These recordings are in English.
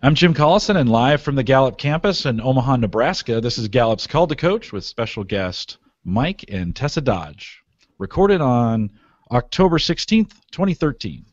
I'm Jim Collison, and live from the Gallup campus in Omaha, Nebraska, this is Gallup's Call to Coach with special guest Mike and Tessa Dodge, recorded on October 16th, 2013.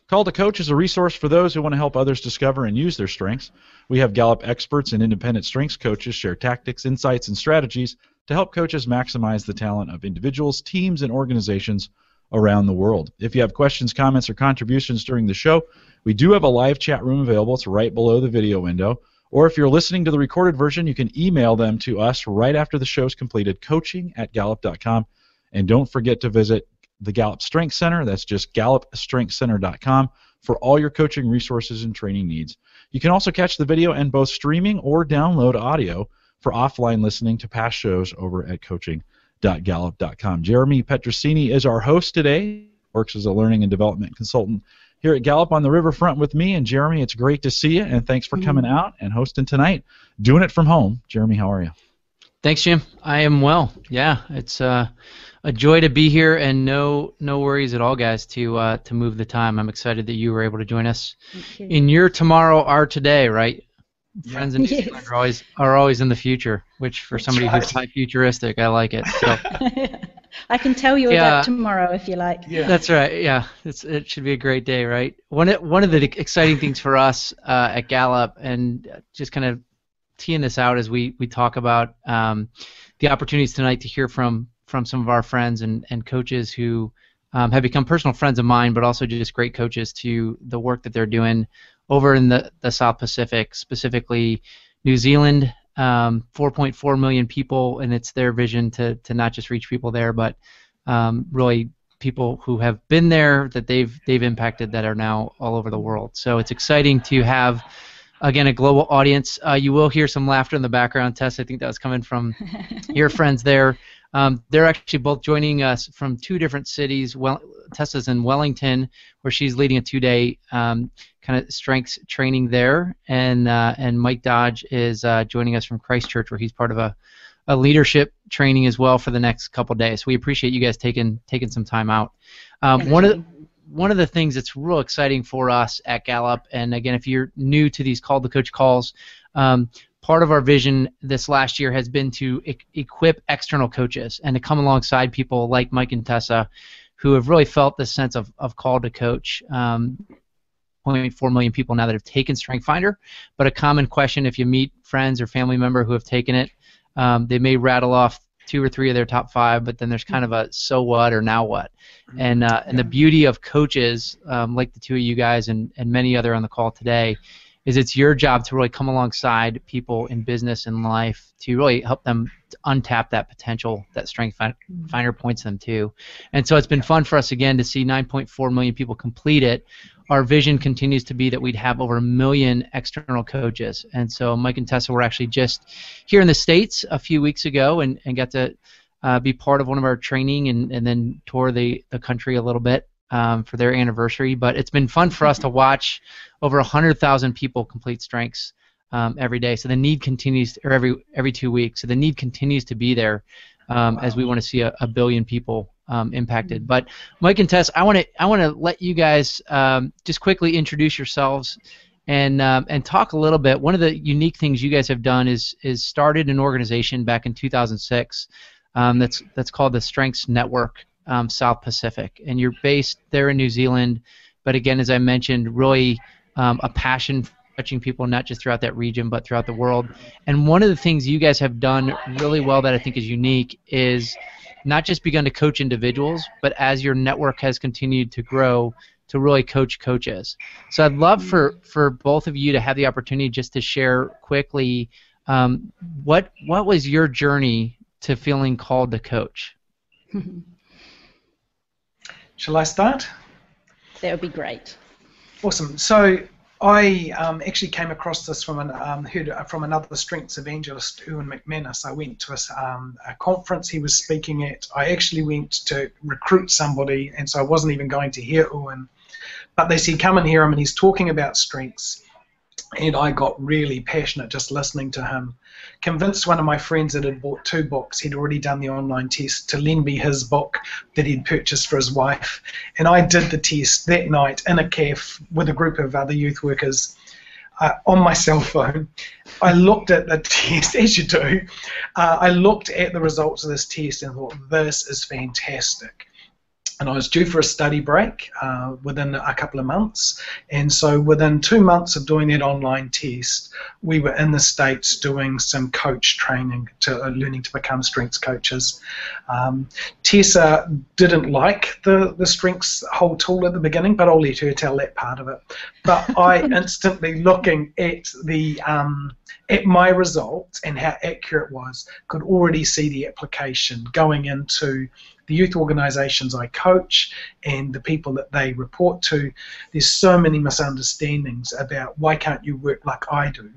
Call to Coach is a resource for those who want to help others discover and use their strengths. We have Gallup experts and independent strengths coaches share tactics, insights, and strategies to help coaches maximize the talent of individuals, teams, and organizations around the world. If you have questions, comments, or contributions during the show, we do have a live chat room available. It's right below the video window. Or if you're listening to the recorded version, you can email them to us right after the show's completed, coaching@gallup.com. And don't forget to visit the Gallup Strength Center. That's just gallupstrengthcenter.com for all your coaching resources and training needs. You can also catch the video and both streaming or download audio for offline listening to past shows over at coaching.gallup.com. Jeremy Petrosini is our host today, works as a learning and development consultant here at Gallup on the riverfront with me. And Jeremy, it's great to see you, and thanks for coming out and hosting tonight. Doing it from home. Jeremy, how are you? Thanks, Jim. I am well. Yeah, it's a joy to be here, and no worries at all, guys, to move the time. I'm excited that you were able to join us in your tomorrow, our today, right? Yeah. Friends in New Zealand are always in the future, which for somebody who's high futuristic, I like it. So. I can tell you about tomorrow if you like. Yeah. That's right. Yeah, it should be a great day, right? One of the exciting things for us at Gallup, and just kind of teeing this out as we talk about the opportunities tonight to hear from some of our friends and coaches who have become personal friends of mine, but also just great coaches to the work that they're doing over in the South Pacific, specifically New Zealand, 4.4 million people, and it's their vision to not just reach people there, but really people who have been there that they've impacted that are now all over the world. So it's exciting to have, again, a global audience. You will hear some laughter in the background, Tess. I think that was coming from your friends there. They're actually both joining us from two different cities. Tessa's in Wellington, where she's leading a 2-day kind of strengths training there, and Mike Dodge is joining us from Christchurch, where he's part of a leadership training as well for the next couple days. So we appreciate you guys taking some time out. One of the things that's real exciting for us at Gallup, and again, if you're new to these Call to Coach calls, part of our vision this last year has been to equip external coaches and to come alongside people like Mike and Tessa who have really felt this sense of call to coach. 0.4 million people now that have taken Strength Finder, but a common question if you meet friends or family member who have taken it, they may rattle off 2 or 3 of their top 5, but then there's kind of a so what or now what. And the beauty of coaches like the two of you guys and many other on the call today is it's your job to really come alongside people in business and life to really help them to untap that potential that Strength Finder points them to. And so it's been fun for us again to see 9.4 million people complete it. Our vision continues to be that we'd have over 1 million external coaches. And so Mike and Tessa were actually just here in the States a few weeks ago and got to be part of one of our training and then tour the country a little bit for their anniversary. But it's been fun for us to watch over 100,000 people complete strengths every day. So the need continues, or every 2 weeks. So the need continues to be there as we want to see a billion people impacted. But Mike and Tess, I want to let you guys just quickly introduce yourselves and talk a little bit. One of the unique things you guys have done is started an organization back in 2006 that's called the Strengths Network South Pacific, and you're based there in New Zealand. But again, as I mentioned, really a passion for touching people not just throughout that region but throughout the world. And one of the things you guys have done really well that I think is unique is not just begun to coach individuals, but as your network has continued to grow, to really coach coaches. So I'd love for both of you to have the opportunity just to share quickly what was your journey to feeling called to coach? Shall I start? That would be great. Awesome. So I actually came across this from heard from another strengths evangelist, Ewan McManus. I went to a conference he was speaking at. I actually went to recruit somebody, and so I wasn't even going to hear Ewan. But they said, come and hear him, and he's talking about strengths. And I got really passionate just listening to him. Convinced one of my friends that had bought 2 books, he'd already done the online test, to lend me his book that he'd purchased for his wife. And I did the test that night in a cafe with a group of other youth workers on my cell phone. I looked at the test, as you do. I looked at the results of this test and thought, this is fantastic. And I was due for a study break within a couple of months, and so within 2 months of doing that online test, we were in the States doing some coach training, learning to become strengths coaches. Tessa didn't like the strengths whole tool at the beginning, but I'll let her tell that part of it. But I instantly, looking at my results and how accurate it was, could already see the application going into the youth organisations I coach and the people that they report to. There's so many misunderstandings about why can't you work like I do.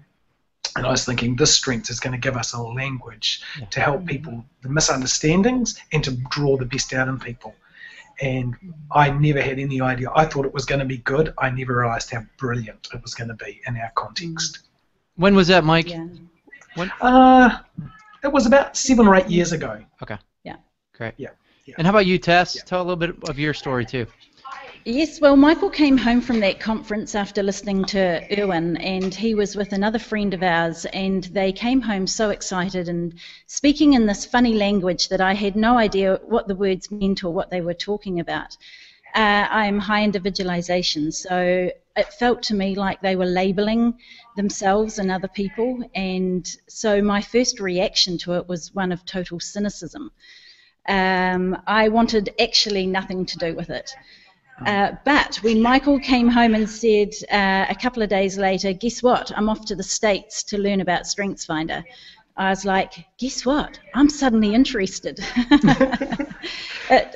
And I was thinking this strength is going to give us a language to help people, the misunderstandings, and to draw the best out in people. And I never had any idea. I thought it was going to be good. I never realised how brilliant it was going to be in our context. When was that, Mike? Yeah. When? It was about 7 or 8 years ago. Okay. Yeah. Great. Yeah. Yeah. And how about you, Tess? Yeah. Tell a little bit of your story too. Yes, well, Michael came home from that conference after listening to Erwin, and he was with another friend of ours, and they came home so excited and speaking in this funny language that I had no idea what the words meant or what they were talking about. I'm high individualization, so it felt to me like they were labeling themselves and other people, and so my first reaction to it was one of total cynicism. I wanted actually nothing to do with it. But when Michael came home and said a couple of days later, guess what, I'm off to the States to learn about StrengthsFinder, I was like, guess what, I'm suddenly interested.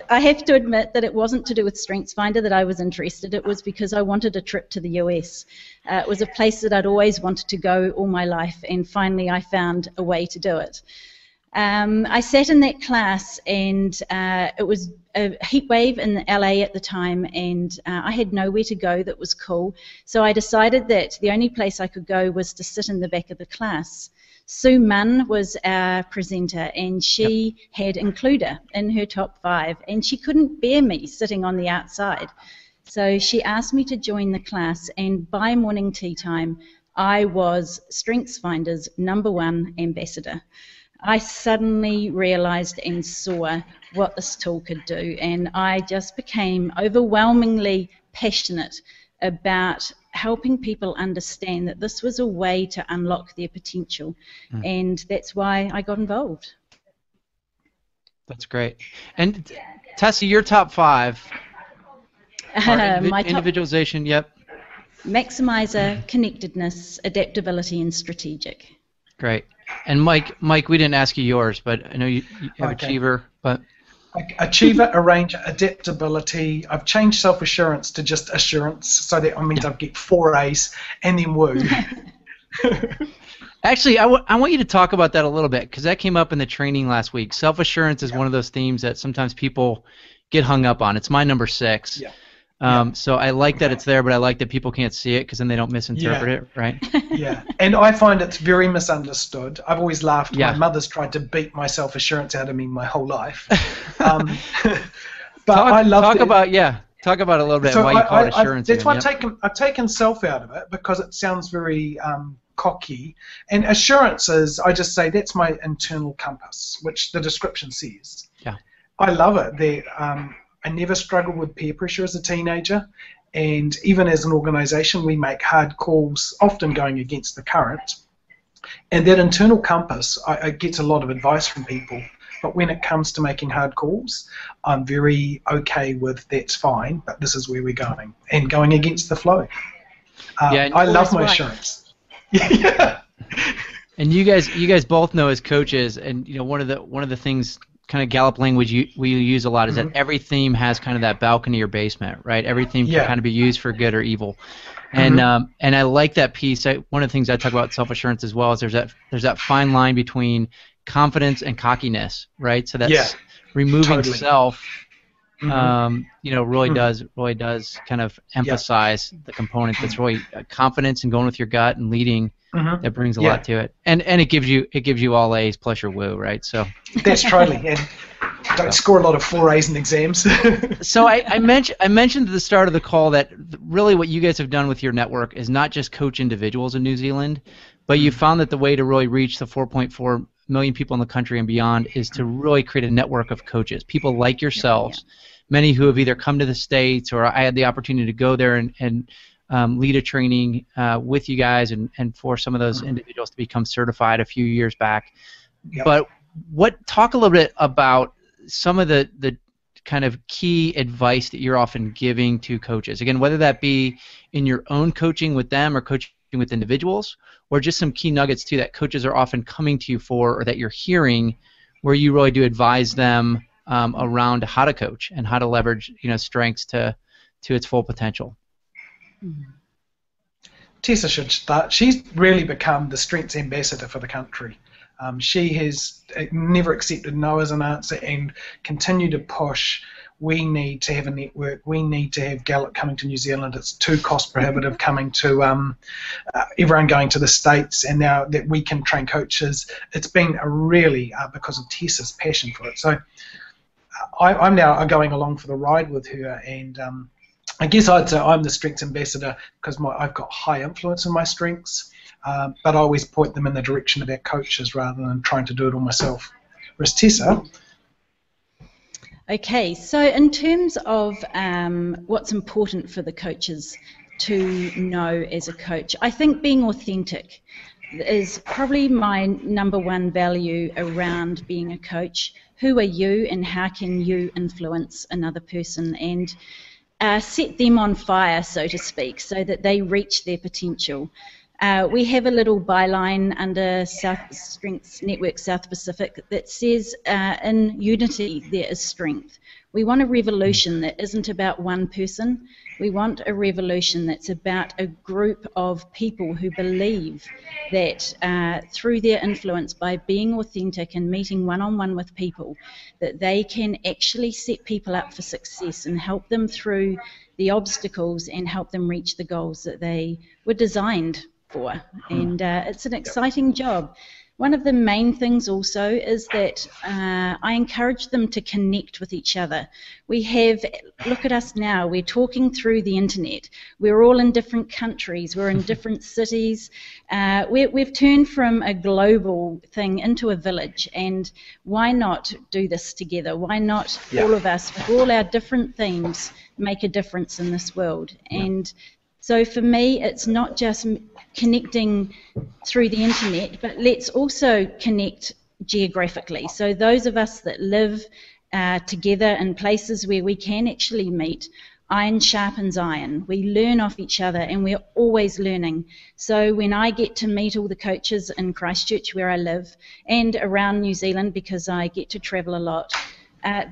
I have to admit that it wasn't to do with StrengthsFinder that I was interested. It was because I wanted a trip to the US. It was a place that I'd always wanted to go all my life, and finally I found a way to do it. I sat in that class, and it was a heat wave in LA at the time, and I had nowhere to go that was cool, so I decided that the only place I could go was to sit in the back of the class. Sue Munn was our presenter, and she had Includer in her top 5, and she couldn't bear me sitting on the outside. So she asked me to join the class, and by morning tea time, I was StrengthsFinder's #1 ambassador. I suddenly realized and saw what this tool could do, and I just became overwhelmingly passionate about helping people understand that this was a way to unlock their potential, and that's why I got involved. That's great. And Tessa, your top 5 My individualization, top, maximizer, connectedness, adaptability, and strategic. Great. And Mike, we didn't ask you yours, but I know you have Achiever, but... Achiever, Arranger, Adaptability. I've changed self-assurance to just assurance, so that means I get 4 A's, and then Woo. Actually, I want you to talk about that a little bit, because that came up in the training last week. Self-assurance is one of those themes that sometimes people get hung up on. It's my number 6. So I like that it's there, but I like that people can't see it, because then they don't misinterpret it, right? Yeah, and I find it's very misunderstood. I've always laughed. My mother's tried to beat my self-assurance out of me my whole life. But I love talk about a little bit why you call it assurance. That's why I've taken self out of it, because it sounds very cocky. And assurance is, I just say, that's my internal compass, which the description says. Yeah, I love it. I never struggled with peer pressure as a teenager, and even as an organisation we make hard calls, often going against the current, and that internal compass, I get a lot of advice from people, but when it comes to making hard calls, I'm very okay with that's fine, but this is where we're going, and going against the flow. I love my assurance. And you guys both know as coaches, and one of the things, kind of Gallup language we use a lot, is that every theme has kind of that balcony or basement, right? Every theme can kind of be used for good or evil, and I like that piece. One of the things I talk about self-assurance as well is there's that fine line between confidence and cockiness, right? So that's removing self Roy does kind of emphasize the component that's really confidence and going with your gut and leading. That brings a lot to it, and it gives you all A's plus your woo, right? So that's totally. And don't score a lot of 4 A's in exams. So I mentioned at the start of the call that really what you guys have done with your network is not just coach individuals in New Zealand, but you found that the way to really reach the 4.4 million people in the country and beyond is to really create a network of coaches, people like yourselves, many who have either come to the States or I had the opportunity to go there and lead a training with you guys and for some of those individuals to become certified a few years back. But talk a little bit about some of the kind of key advice that you're often giving to coaches. Again, whether that be in your own coaching with them or coaching with individuals, or just some key nuggets too that coaches are often coming to you for or that you're hearing where you really do advise them around how to coach and how to leverage strengths to its full potential. Tessa should start. She's really become the strengths ambassador for the country. She has never accepted no as an answer and continue to push. We need to have a network. We need to have Gallup coming to New Zealand. It's too cost prohibitive coming to everyone going to the States, and now that we can train coaches, it's been a really because of Tessa's passion for it. So I'm now going along for the ride with her, and I guess I'd say I'm the strengths ambassador because I've got high influence in my strengths, but I always point them in the direction of our coaches rather than trying to do it all myself. Whereas Tessa. Okay, so in terms of what's important for the coaches to know as a coach, I think being authentic is probably my number one value around being a coach. Who are you and how can you influence another person and set them on fire, so to speak, so that they reach their potential. We have a little byline under South Strengths Network South Pacific that says in unity there is strength. We want a revolution that isn't about one person. We want a revolution that's about a group of people who believe that through their influence, by being authentic and meeting one-on-one with people, that they can actually set people up for success and help them through the obstacles and help them reach the goals that they were designed for. And it's an exciting job. One of the main things also is that I encourage them to connect with each other. We have, look at us now, we're talking through the internet. We're all in different countries, we're in different cities. We've turned from a global thing into a village, and why not do this together? Why not all of us, with all our different themes, make a difference in this world? And so for me, it's not just connecting through the internet, but let's also connect geographically. So those of us that live together in places where we can actually meet, iron sharpens iron. We learn off each other, and we're always learning. So when I get to meet all the coaches in Christchurch, where I live, and around New Zealand, because I get to travel a lot,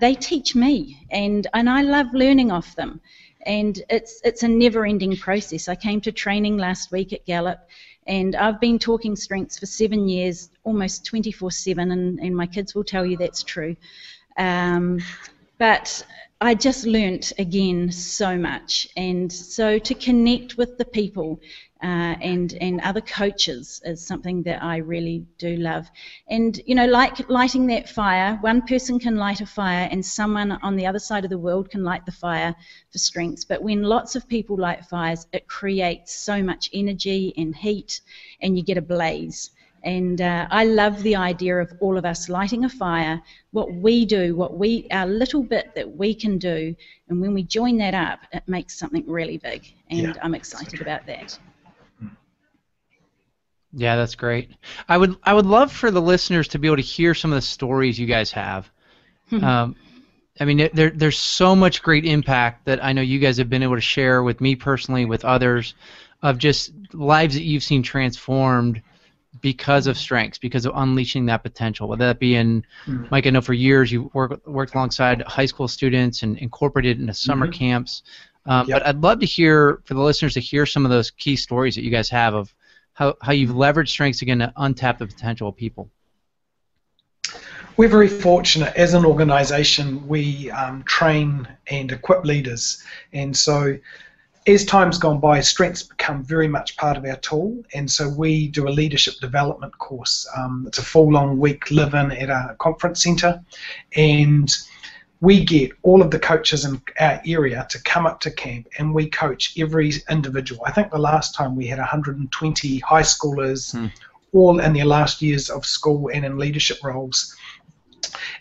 they teach me, and I love learning off them. And it's a never-ending process. I came to training last week at Gallup, and I've been talking strengths for 7 years, almost 24/7, and my kids will tell you that's true. But I just learnt again so much, and so to connect with the people and other coaches is something that I really do love. And like lighting that fire, one person can light a fire and someone on the other side of the world can light the fire for strengths. But when lots of people light fires, it creates so much energy and heat, and you get a blaze. And I love the idea of all of us lighting a fire, what we do, our little bit that we can do, and when we join that up, it makes something really big, and I'm excited about that. Yeah, that's great. I would love for the listeners to be able to hear some of the stories you guys have. I mean, there's so much great impact that I know you guys have been able to share with me personally, with others, of just lives that you've seen transformed because of strengths, because of unleashing that potential. Whether that be in, Mike, I know for years you worked alongside high school students and incorporated into summer camps. But I'd love to hear, for the listeners, to hear some of those key stories that you guys have of how you've leveraged strengths again to untap the potential of people. We're very fortunate as an organisation. We train and equip leaders, and so as time's gone by, strengths become very much part of our tool, and so we do a leadership development course. It's a full long week live-in at a conference centre, and we get all of the coaches in our area to come up to camp, and we coach every individual. I think the last time we had 120 high schoolers, all in their last years of school and in leadership roles.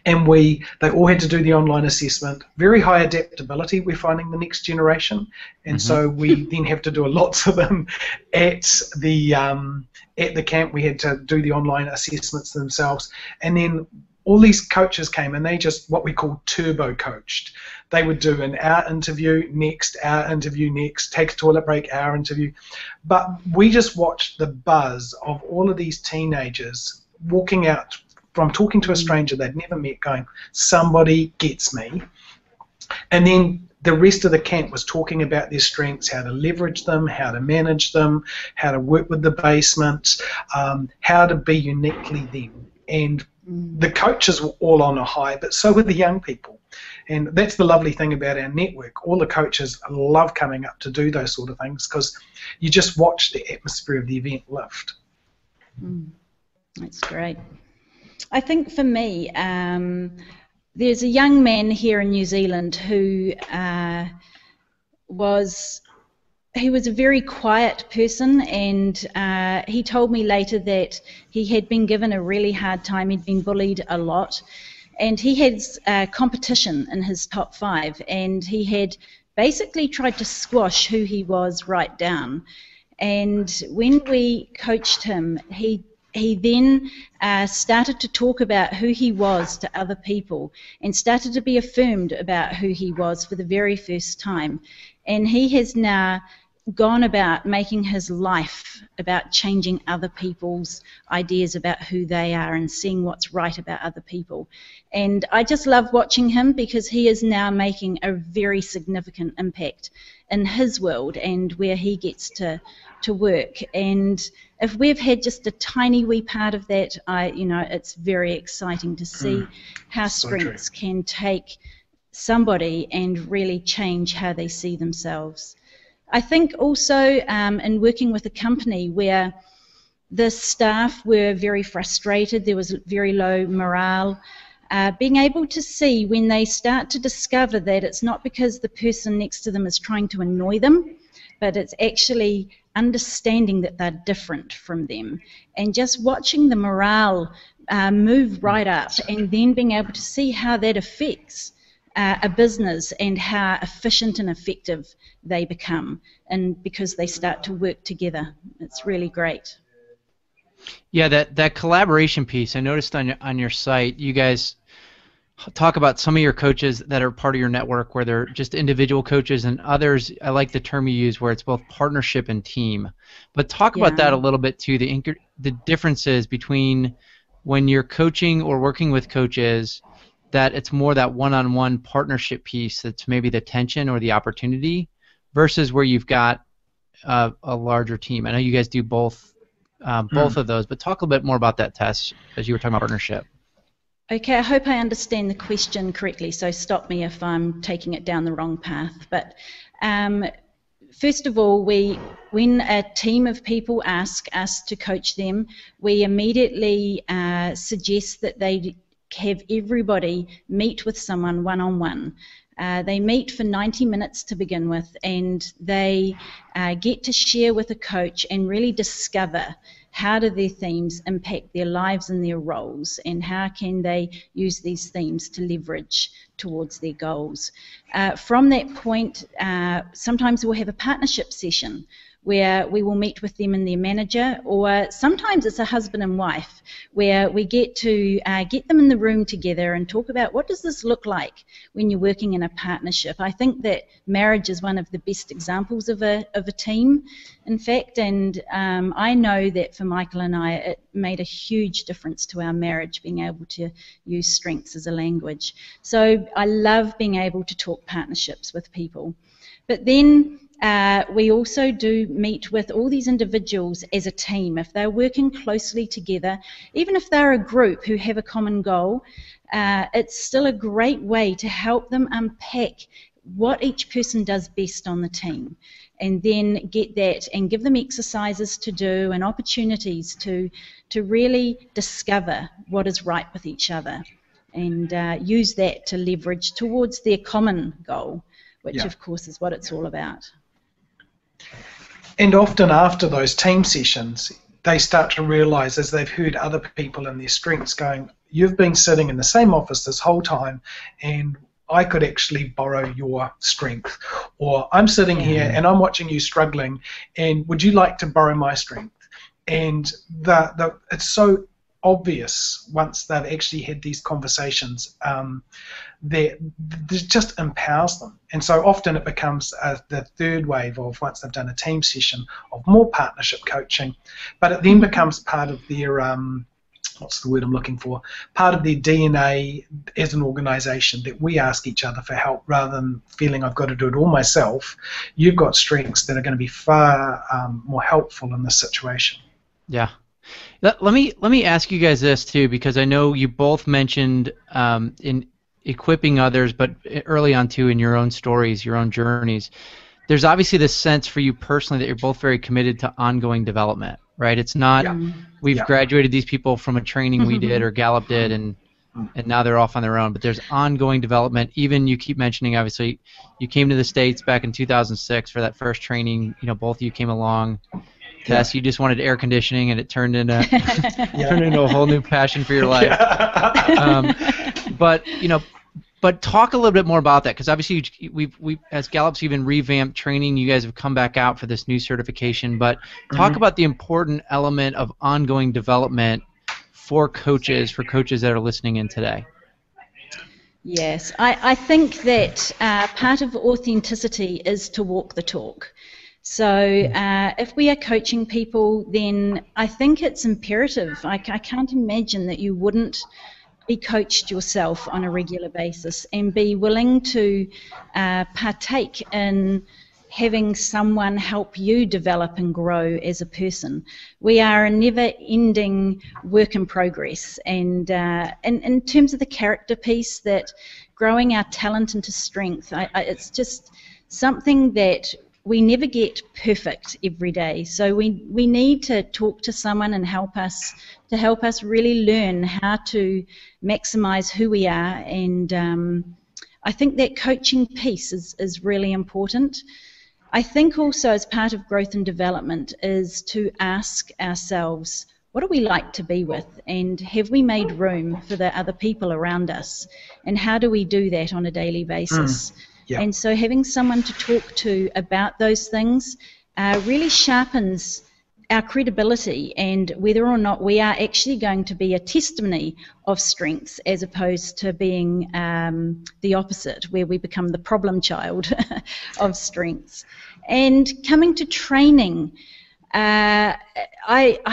And they all had to do the online assessment. Very high adaptability, we're finding, the next generation, and so we then have to do lots of them at the camp. We had to do the online assessments themselves, and then all these coaches came, and they just, what we call turbo coached. They would do an hour interview next, take a toilet break, hour interview. But we just watched the buzz of all of these teenagers walking out from talking to a stranger they'd never met, going, somebody gets me. And then the rest of the camp was talking about their strengths, how to leverage them, how to manage them, how to work with the basement, how to be uniquely them. And the coaches were all on a high, but so were the young people. And that's the lovely thing about our network. All the coaches love coming up to do those sort of things, because you just watch the atmosphere of the event lift. That's great. I think for me, there's a young man here in New Zealand who was a very quiet person, and he told me later that he had been given a really hard time. He'd been bullied a lot, and he had competition in his top 5, and he had basically tried to squash who he was right down. And when we coached him, he then started to talk about who he was to other people, and started to be affirmed about who he was for the very first time. And he has now gone about making his life about changing other people's ideas about who they are and seeing what's right about other people. And I just love watching him, because he is now making a very significant impact in his world and where he gets to work. And if we've had just a tiny wee part of that, it's very exciting to see how strengths can take somebody and really change how they see themselves. I think also in working with a company where the staff were very frustrated, there was very low morale, being able to see when they start to discover that it's not because the person next to them is trying to annoy them, but it's actually understanding that they're different from them, and just watching the morale move right up, and then being able to see how that affects a business and how efficient and effective they become, and because they start to work together. It's really great. Yeah, that collaboration piece, I noticed on your site, you guys talk about some of your coaches that are part of your network where they're just individual coaches, and others, I like the term you use, where it's both partnership and team. But talk about that a little bit too, the differences between when you're coaching or working with coaches, that it's more that one-on-one partnership piece that's maybe the tension or the opportunity, versus where you've got a larger team. I know you guys do both of those, but talk a little bit more about that, Tess, as you were talking about partnership. Okay, I hope I understand the question correctly, so stop me if I'm taking it down the wrong path. But first of all, when a team of people ask us to coach them, we immediately suggest that they have everybody meet with someone one-on-one. They meet for 90 minutes to begin with, and they get to share with a coach and really discover how do their themes impact their lives and their roles, and how can they use these themes to leverage towards their goals. From that point, sometimes we'll have a partnership session where we will meet with them and their manager, or sometimes it's a husband and wife where we get to get them in the room together and talk about what does this look like when you're working in a partnership. I think that marriage is one of the best examples of a team, in fact, and I know that for Michael and I it made a huge difference to our marriage, being able to use strengths as a language. So I love being able to talk partnerships with people. But then we also do meet with all these individuals as a team. If they're working closely together, even if they're a group who have a common goal, it's still a great way to help them unpack what each person does best on the team, and then get that and give them exercises to do and opportunities to really discover what is right with each other, and use that to leverage towards their common goal, which of course is what it's all about. And often after those team sessions, they start to realise, as they've heard other people and their strengths going, you've been sitting in the same office this whole time, and I could actually borrow your strength. Or I'm sitting here and I'm watching you struggling, and would you like to borrow my strength? And it's so obvious once they've actually had these conversations that it just empowers them. And so often it becomes the third wave of, once they've done a team session, of more partnership coaching, but it then becomes part of their what's the word I'm looking for, part of their DNA as an organisation, that we ask each other for help rather than feeling I've got to do it all myself. You've got strengths that are going to be far more helpful in this situation. Yeah. Let me ask you guys this too, because I know you both mentioned in equipping others, but early on too in your own stories, your own journeys, there's obviously this sense for you personally that you're both very committed to ongoing development, right? It's not we've graduated these people from a training we did or Gallup did, and now they're off on their own, but there's ongoing development. Even you keep mentioning, obviously, you came to the States back in 2006 for that first training. You know, both of you came along. Tess, you just wanted air conditioning, and it turned into a whole new passion for your life. But talk a little bit more about that, because obviously we as Gallup's even revamped training. You guys have come back out for this new certification. But talk about the important element of ongoing development for coaches that are listening in today. Yes, I think that part of authenticity is to walk the talk. So if we are coaching people, then I think it's imperative. I can't imagine that you wouldn't be coached yourself on a regular basis and be willing to partake in having someone help you develop and grow as a person. We are a never-ending work in progress, and in terms of the character piece, that growing our talent into strength, it's just something that we never get perfect every day. So we need to talk to someone and help us really learn how to maximize who we are, and I think that coaching piece is really important. I think also, as part of growth and development, is to ask ourselves, what do we like to be with, and have we made room for the other people around us, and how do we do that on a daily basis? And so having someone to talk to about those things really sharpens our credibility, and whether or not we are actually going to be a testimony of strengths, as opposed to being the opposite, where we become the problem child of strengths. And coming to training, I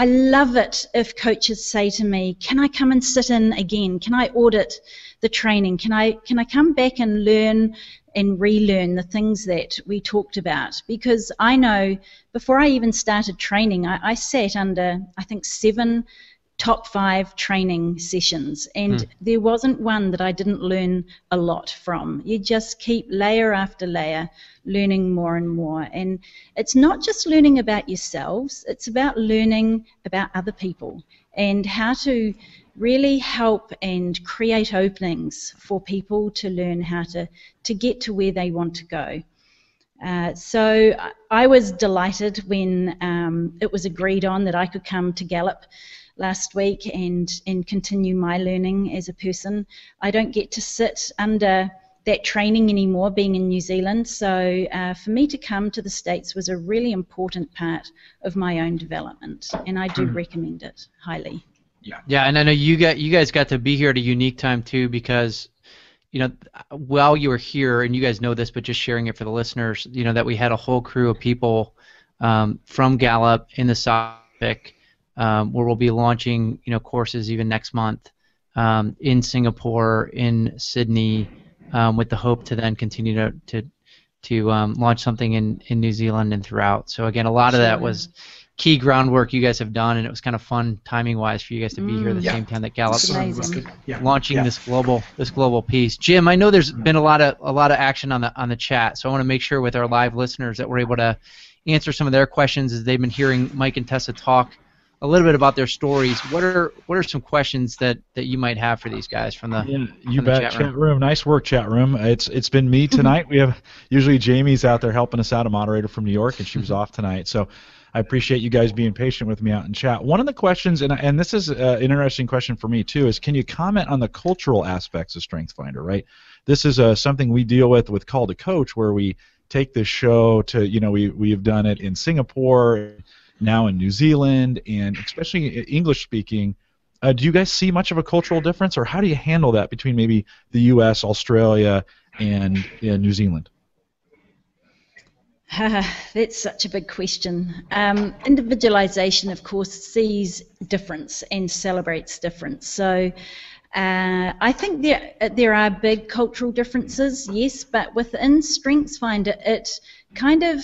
love it if coaches say to me, can I come and sit in again? Can I audit the training? Can I come back and learn and relearn the things that we talked about? Because I know before I even started training, I sat under, I think, 7 top 5 training sessions, and there wasn't one that I didn't learn a lot from. You just keep layer after layer learning more and more, and it's not just learning about yourselves, it's about learning about other people and how to really help and create openings for people to learn how to get to where they want to go. So I was delighted when it was agreed on that I could come to Gallup last week and continue my learning as a person. I don't get to sit under that training anymore, being in New Zealand, so for me to come to the States was a really important part of my own development, and I do recommend it highly. Yeah, and I know you guys got to be here at a unique time too, because while you were here, and you guys know this, but just sharing it for the listeners, that we had a whole crew of people from Gallup in the South Pacific, where we'll be launching courses even next month in Singapore, in Sydney, with the hope to then continue to launch something in New Zealand and throughout. So again, a lot of that was key groundwork you guys have done, and it was kind of fun timing-wise for you guys to be here at the same time that Gallup launching this global piece. Jim, I know there's been a lot of action on the chat, so I want to make sure with our live listeners that we're able to answer some of their questions as they've been hearing Mike and Tessa talk a little bit about their stories. What are some questions that you might have for these guys from the chat room? Nice work, chat room. It's been me tonight. We have usually Jamie's out there helping us out, a moderator from New York, and she was off tonight. So I appreciate you guys being patient with me out in chat. One of the questions, and this is an interesting question for me too, is can you comment on the cultural aspects of StrengthsFinder? Right. This is something we deal with Call to Coach, where we take this show to, we've done it in Singapore, now in New Zealand, and especially English speaking. Do you guys see much of a cultural difference, or how do you handle that between maybe the U.S., Australia, and New Zealand? That's such a big question. Individualization, of course, sees difference and celebrates difference. So I think there are big cultural differences, yes, but within StrengthsFinder, it kind of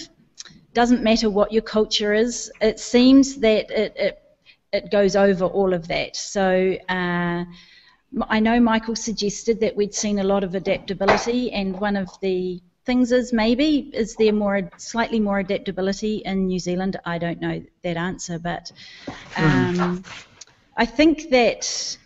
doesn't matter what your culture is. It seems that it goes over all of that. So I know Michael suggested that we'd seen a lot of adaptability, and one of the things is there slightly more adaptability in New Zealand? I don't know that answer, but I think that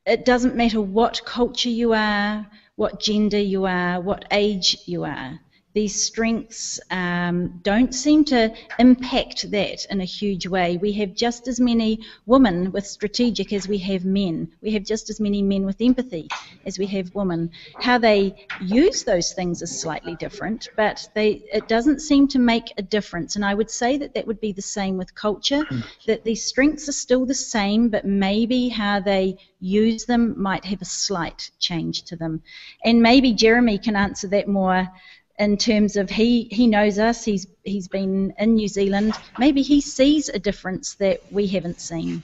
it doesn't matter what culture you are, what gender you are, what age you are. These strengths don't seem to impact that in a huge way. We have just as many women with strategic as we have men. We have just as many men with empathy as we have women. How they use those things is slightly different, but it doesn't seem to make a difference. And I would say that would be the same with culture, that these strengths are still the same, but maybe how they use them might have a slight change to them. And maybe Jeremy can answer that more in terms of he knows us, he's been in New Zealand. Maybe he sees a difference that we haven't seen.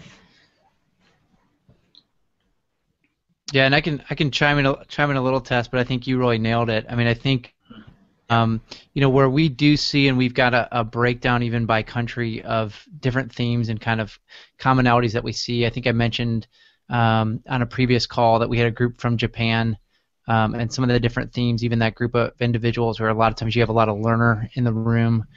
Yeah, and I can chime in a little, Tess, but I think you really nailed it. I mean, I think where we do see, and we've got a breakdown even by country of different themes and kind of commonalities that we see. I think I mentioned on a previous call that we had a group from Japan. And some of the different themes, even that group of individuals where a lot of times you have a lot of learner in the room,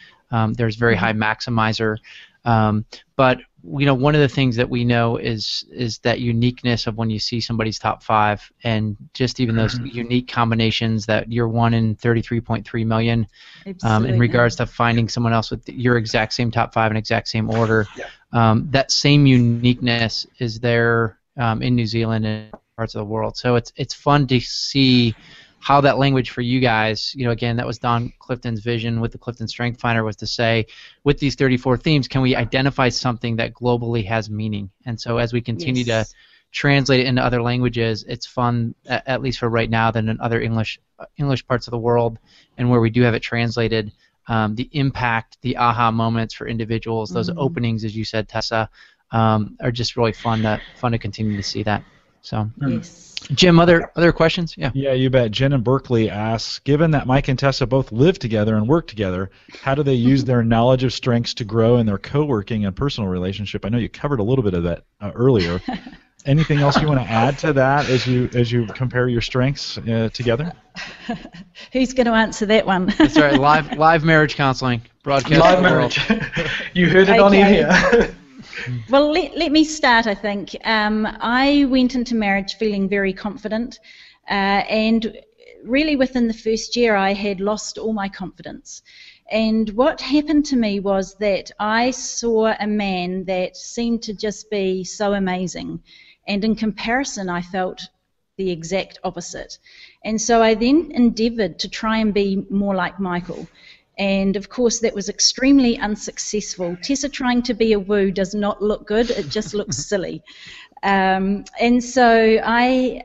there's very high maximizer. But one of the things that we know is that uniqueness of when you see somebody's top 5, and just even those unique combinations that you're 1 in 33.3 million in regards to finding someone else with your exact same top 5 and exact same order. That same uniqueness is there in New Zealand and parts of the world. So it's fun to see how that language for you guys, again, that was Don Clifton's vision with the Clifton Strength Finder, was to say, with these 34 themes, can we identify something that globally has meaning? And so as we continue to translate it into other languages, it's fun, at least for right now, than in other English parts of the world, and where we do have it translated, the impact, the aha moments for individuals, those openings, as you said, Tessa, are just really fun to continue to see that. So, Jim, other questions? Yeah, you bet. Jen in Berkeley asks, given that Mike and Tessa both live together and work together, how do they use their knowledge of strengths to grow in their co-working and personal relationship? I know you covered a little bit of that earlier. Anything else you want to add to that as you compare your strengths together? Who's going to answer that one? That's right. Live marriage counseling broadcast. Live marriage. You heard it on here. Well, let me start, I think. I went into marriage feeling very confident, and really within the first year I had lost all my confidence. And what happened to me was that I saw a man that seemed to just be so amazing, and in comparison I felt the exact opposite. And so I then endeavoured to try and be more like Michael. And of course that was extremely unsuccessful. Tessa trying to be a woo does not look good, it just looks silly. And so I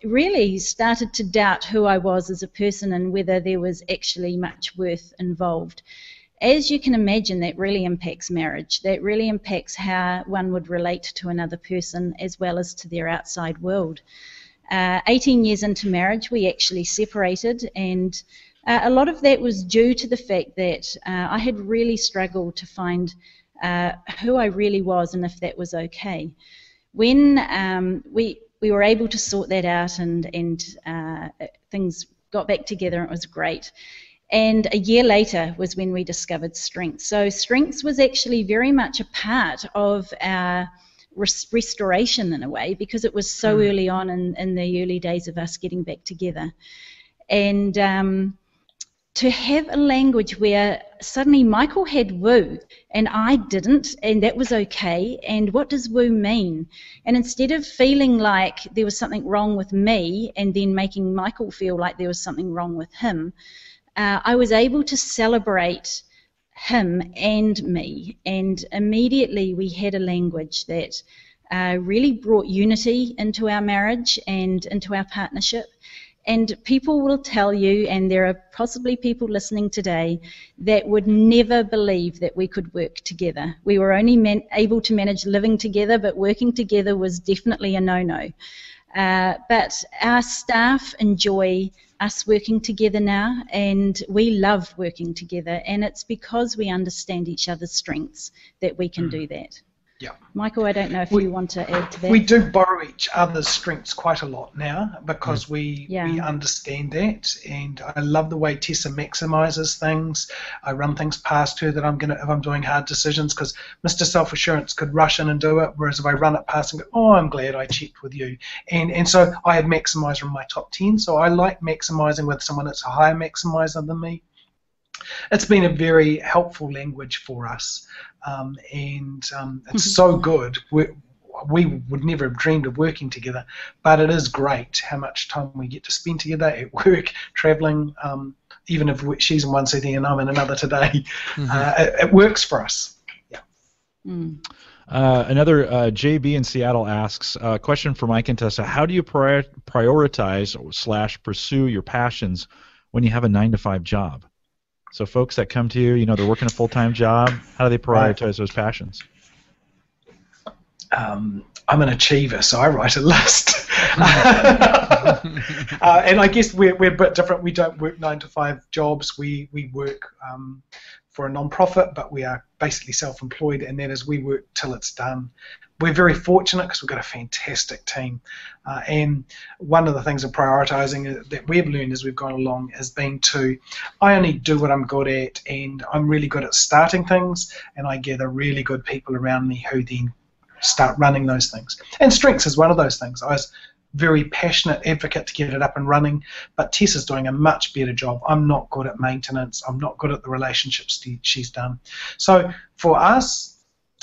really started to doubt who I was as a person and whether there was actually much worth involved. As you can imagine, that really impacts marriage. That really impacts how one would relate to another person as well as to their outside world. 18 years into marriage, we actually separated, and a lot of that was due to the fact that I had really struggled to find who I really was and if that was okay. When we were able to sort that out, and things got back together, and it was great. And a year later was when we discovered Strengths. So Strengths was actually very much a part of our restoration in a way, because it was so early on in the early days of us getting back together. And to have a language where suddenly Michael had woo and I didn't, and that was okay, and what does woo mean? And instead of feeling like there was something wrong with me and then making Michael feel like there was something wrong with him, I was able to celebrate him and me, and immediately we had a language that really brought unity into our marriage and into our partnership. And people will tell you, and there are possibly people listening today that would never believe that we could work together. We were only able to manage living together, but working together was definitely a no-no. But our staff enjoy us working together now, and we love working together, and it's because we understand each other's strengths that we can do that. Yeah. Michael, I don't know if you want to add to that. We do borrow each other's strengths quite a lot now, because we understand that, and I love the way Tessa maximises things. I run things past her that if I'm doing hard decisions, because Mr. Self-Assurance could rush in and do it, whereas if I run it past and go, oh, I'm glad I checked with you. And so I have maximiser in my top 10, so I like maximising with someone that's a higher maximiser than me. It's been a very helpful language for us, and it's so good. We would never have dreamed of working together, but it is great how much time we get to spend together at work, travelling, even if she's in one city and I'm in another today. It works for us. Yeah. Another JB in Seattle asks, question for Mike and Tessa: how do you prioritize / pursue your passions when you have a 9-to-5 job? So folks that come to you, they're working a full-time job. How do they prioritize those passions? I'm an achiever, so I write a list. And I guess we're a bit different. We don't work 9-to-5 jobs. We work for a non-profit, but we are basically self-employed, and that is we work till it's done. We're very fortunate because we've got a fantastic team, and one of the things of prioritising that we've learned as we've gone along has been I only do what I'm good at, and I'm really good at starting things, and I gather really good people around me who then start running those things. And Strengths is one of those things. I was very passionate advocate to get it up and running, but Tessa's doing a much better job. I'm not good at maintenance. I'm not good at the relationships she's done. So for us,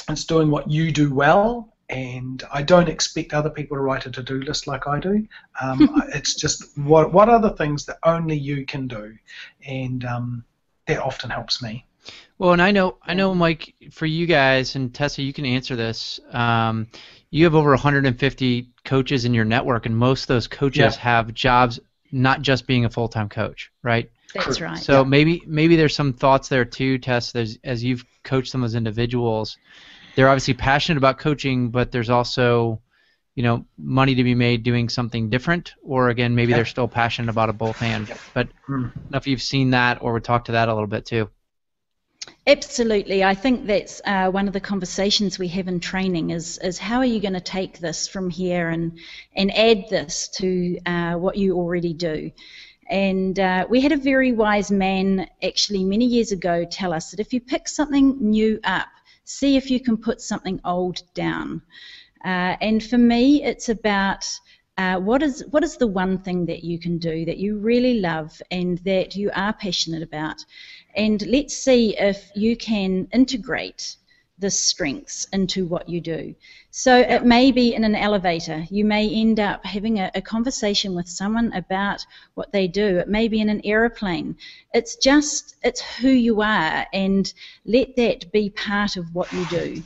it's doing what you do well, and I don't expect other people to write a to-do list like I do. It's just what are the things that only you can do, and that often helps me. Well, and I know, Mike, for you guys, and Tessa, you can answer this. You have over 150 coaches in your network, and most of those coaches have jobs not just being a full-time coach, right? That's right. So maybe there's some thoughts there too, Tess, as you've coached some of those individuals. They're obviously passionate about coaching, but there's also, money to be made doing something different, or again, maybe they're still passionate about it both hands. But I don't know if you've seen that or would talk to that a little bit too. Absolutely. I think that's one of the conversations we have in training is how are you going to take this from here and add this to what you already do. And we had a very wise man actually many years ago tell us that if you pick something new up, see if you can put something old down. And for me, it's about what is the one thing that you can do that you really love and that you are passionate about. And let's see if you can integrate the strengths into what you do. So it may be in an elevator. You may end up having a conversation with someone about what they do. It may be in an aeroplane. It's who you are, and let that be part of what you do.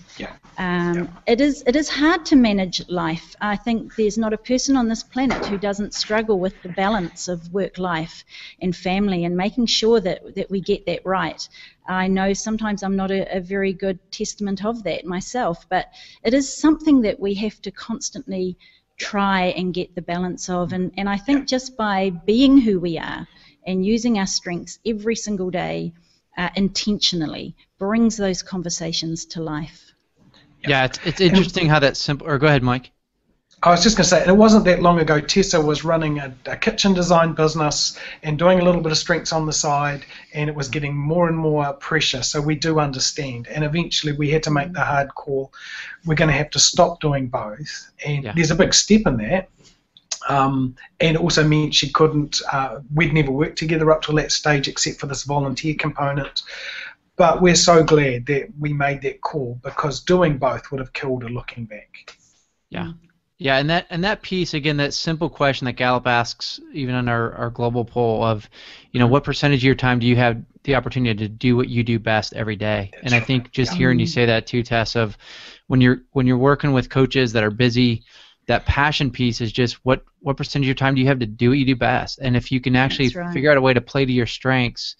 It is hard to manage life. I think there's not a person on this planet who doesn't struggle with the balance of work life and family and making sure that we get that right. I know sometimes I'm not a very good testament of that myself, but it is something that we have to constantly try and get the balance of. And I think just by being who we are and using our strengths every single day intentionally brings those conversations to life. Yeah, it's interesting how that simple. Or go ahead, Mike. I was just going to say, it wasn't that long ago, Tessa was running a kitchen design business and doing a little bit of strengths on the side, and it was getting more and more pressure, so we do understand. And eventually we had to make the hard call. We're going to have to stop doing both, and there's a big step in that. And it also meant she couldn't, we'd never worked together up till that stage except for this volunteer component. But we're so glad that we made that call, because doing both would have killed her looking back. Yeah. Yeah, and that piece, again, that simple question that Gallup asks even on our global poll of, what percentage of your time do you have the opportunity to do what you do best every day? And I think just hearing you say that too, Tess, of when you're working with coaches that are busy, that passion piece is just what percentage of your time do you have to do what you do best? And if you can actually figure out a way to play to your strengths,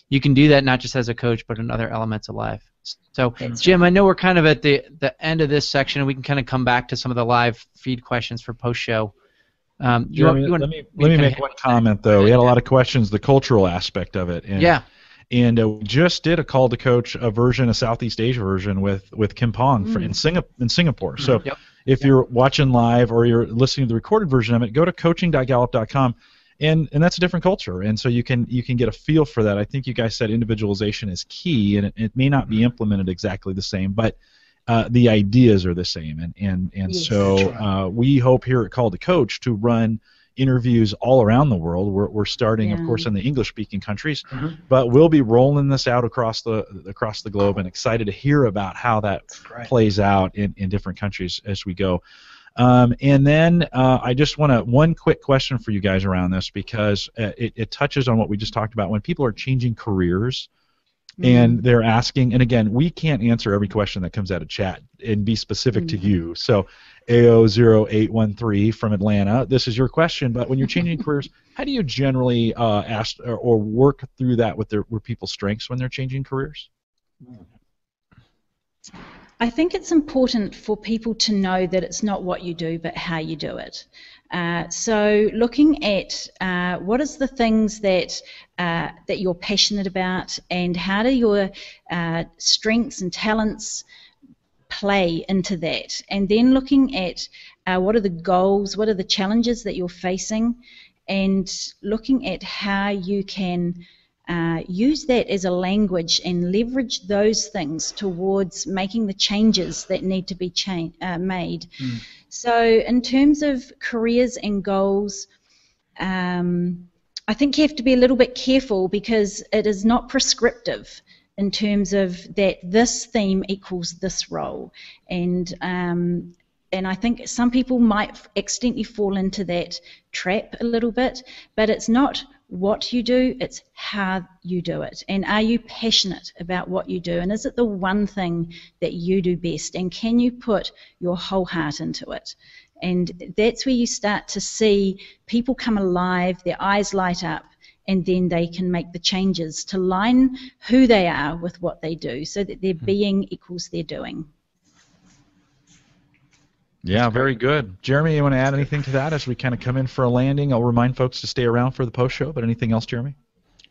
you can do that not just as a coach but in other elements of life. So, Jim, I know we're kind of at the end of this section, and we can kind of come back to some of the live feed questions for post-show. Let me make one comment, though. We had a lot of questions, the cultural aspect of it. And, and we just did a Call to Coach version, a Southeast Asia version with Kim Pong in Singapore. So if you're watching live or you're listening to the recorded version of it, go to coaching.gallup.com. And that's a different culture, and so you can get a feel for that. I think you guys said individualization is key, and it may not be implemented exactly the same, but the ideas are the same. And so we hope here at Call to Coach to run interviews all around the world. We're starting, of course, in the English-speaking countries, but we'll be rolling this out across the globe, and excited to hear about how that plays out in different countries as we go. And then I just want one quick question for you guys around this, because it touches on what we just talked about. When people are changing careers and they're asking, and again, we can't answer every question that comes out of chat and be specific to you. So AO0813 from Atlanta, this is your question, but when you're changing careers, how do you generally ask or work through that with people's strengths when they're changing careers? I think it's important for people to know that it's not what you do, but how you do it. So looking at what is the things that you're passionate about, and how do your strengths and talents play into that, and then looking at what are the goals, what are the challenges that you're facing, and looking at how you can use that as a language and leverage those things towards making the changes that need to be made. So in terms of careers and goals, I think you have to be a little bit careful, because it is not prescriptive in terms of that this theme equals this role. And I think some people might accidentally fall into that trap a little bit, but it's not what you do, it's how you do it. And are you passionate about what you do? And is it the one thing that you do best? And can you put your whole heart into it? And that's where you start to see people come alive, their eyes light up, and then they can make the changes to line who they are with what they do, so that their being equals their doing. Yeah, very good. Jeremy, you want to add anything to that as we kind of come in for a landing? I'll remind folks to stay around for the post-show, but anything else, Jeremy?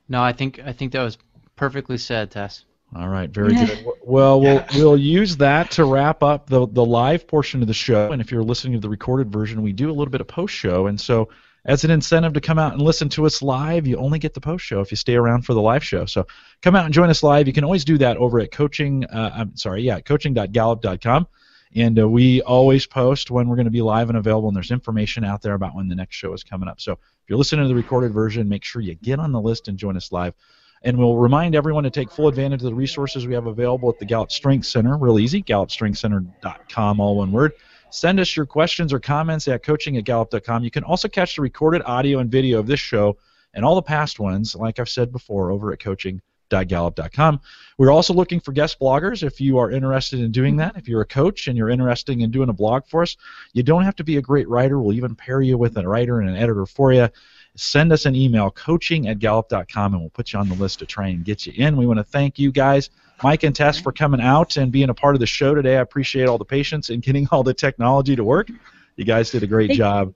No, I think that was perfectly said, Tess. All right, very good. Well, we'll use that to wrap up the live portion of the show, and if you're listening to the recorded version, we do a little bit of post-show, and so as an incentive to come out and listen to us live, you only get the post-show if you stay around for the live show. So come out and join us live. You can always do that over at coaching.gallup.com. And we always post when we're going to be live and available, and there's information out there about when the next show is coming up. So if you're listening to the recorded version, make sure you get on the list and join us live. And we'll remind everyone to take full advantage of the resources we have available at the Gallup Strengths Center. Real easy, gallupstrengthscenter.com, all one word. Send us your questions or comments at coaching@gallup.com. You can also catch the recorded audio and video of this show and all the past ones, like I've said before, over at coaching.gallup.com. We're also looking for guest bloggers if you are interested in doing that. If you're a coach and you're interested in doing a blog for us, you don't have to be a great writer. We'll even pair you with a writer and an editor for you. Send us an email, coaching@gallup.com, and we'll put you on the list to try and get you in. We want to thank you guys, Mike and Tess, for coming out and being a part of the show today. I appreciate all the patience in getting all the technology to work. You guys did a great job.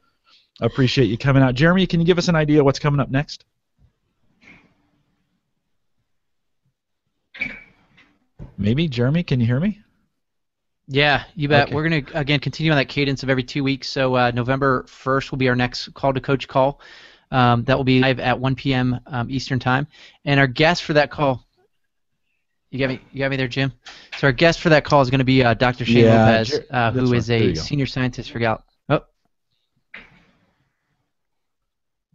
Appreciate you coming out. Jeremy, can you give us an idea of what's coming up next? Maybe, Jeremy, can you hear me? Yeah, you bet. Okay. We're going to, again, continue on that cadence of every 2 weeks. So November 1st will be our next Call to Coach call. That will be live at 1 p.m. Eastern Time. And our guest for that call, you got me there, Jim? So our guest for that call is going to be Dr. Shane Lopez, who is a senior scientist for Gallup. Oh.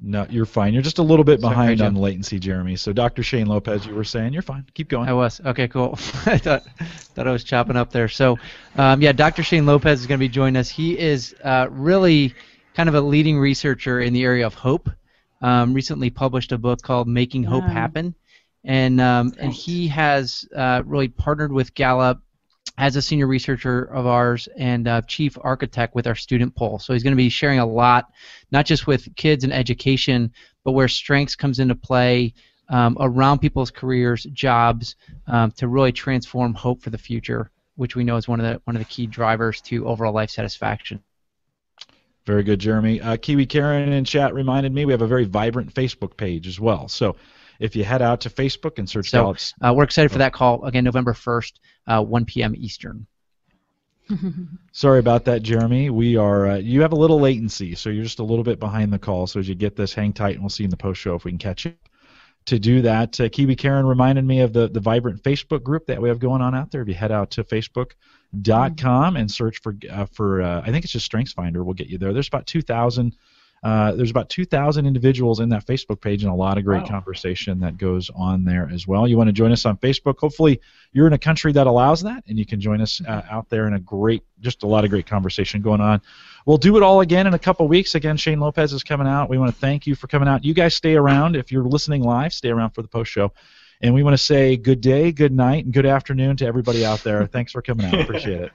No, you're fine. You're just a little bit behind Sorry, on latency, Jeremy. So Dr. Shane Lopez, you were saying, you're fine. Keep going. I was. Okay, cool. I thought I was chopping up there. So, yeah, Dr. Shane Lopez is going to be joining us. He is really kind of a leading researcher in the area of hope. Recently published a book called Making Hope Happen. And he has really partnered with Gallup as a senior researcher of ours and chief architect with our student poll. So he's going to be sharing a lot, not just with kids and education, but where strengths comes into play around people's careers, jobs, to really transform hope for the future, which we know is one of the key drivers to overall life satisfaction. Very good, Jeremy. Kiwi Karen in chat reminded me we have a very vibrant Facebook page as well. So if you head out to Facebook and search Gallup's... we're excited for that call, again, November 1st, 1 p.m. Eastern. Sorry about that, Jeremy. We are. You have a little latency, so you're just a little bit behind the call. So as you get this, hang tight, and we'll see you in the post-show if we can catch you. To do that, Kiwi Karen reminded me of the vibrant Facebook group that we have going on out there. If you head out to Facebook.com and search for I think it's just StrengthsFinder, we'll get you there. There's about 2,000. There's about 2,000 individuals in that Facebook page, and a lot of great conversation that goes on there as well. You want to join us on Facebook? Hopefully, you're in a country that allows that, and you can join us out there in just a lot of great conversation going on. We'll do it all again in a couple weeks. Again, Shane Lopez is coming out. We want to thank you for coming out. You guys stay around. If you're listening live, stay around for the post show. And we want to say good day, good night, and good afternoon to everybody out there. Thanks for coming out. Appreciate it.